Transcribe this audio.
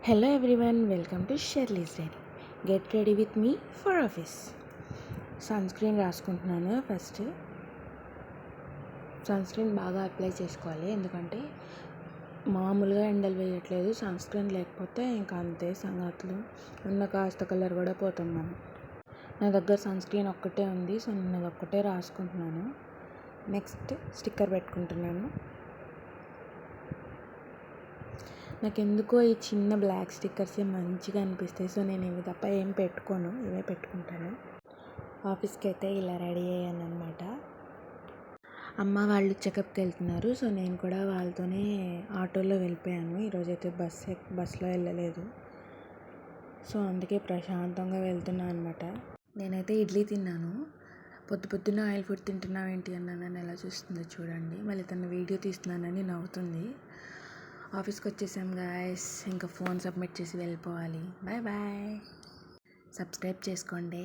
Hello everyone, welcome to Shirley's Diary. Get ready with me for office. Sunscreen రాసుకుంటున్నాను. First sunscreen బాగా apply చేసుకోవాలి, ఎందుకంటే మామూలుగా ఎండలు వేయట్లేదు. సన్ స్క్రీన్ లేకపోతే ఇంకా అంతే సంగతులు. ఉన్న కాస్త కలర్ కూడా పోతాం మనం. నా దగ్గర సన్ స్క్రీన్ ఒక్కటే ఉంది, సో నేను అది ఒక్కటే రాసుకుంటున్నాను. నెక్స్ట్ స్టిక్కర్ పెట్టుకుంటున్నాను. నాకు ఎందుకో ఈ చిన్న బ్లాక్ స్టిక్కర్సే మంచిగా అనిపిస్తాయి, సో నేను ఇవి తప్ప ఏం పెట్టుకోను, ఇవే పెట్టుకుంటాను. ఆఫీస్కి అయితే ఇలా రెడీ అయ్యాను అనమాట. అమ్మ వాళ్ళు చెకప్కి వెళ్తున్నారు, సో నేను కూడా వాళ్ళతోనే ఆటోలో వెళ్ళిపోయాను. ఈరోజైతే బస్సులో వెళ్ళలేదు, సో అందుకే ప్రశాంతంగా వెళ్తున్నాను అనమాట. నేనైతే ఇడ్లీ తిన్నాను. పొద్దున్న ఆయిల్ ఫుడ్ తింటున్నావు ఏంటి అన్న నన్ను ఎలా చూస్తుందో చూడండి. మళ్ళీ తన వీడియో తీస్తున్నానని నవ్వుతుంది. ఆఫీస్కి వచ్చేసాం గాయస్, ఇంకా ఫోన్ సబ్మిట్ చేసి వెళ్ళిపోవాలి. Bye bye. సబ్స్క్రైబ్ చేసుకోండి.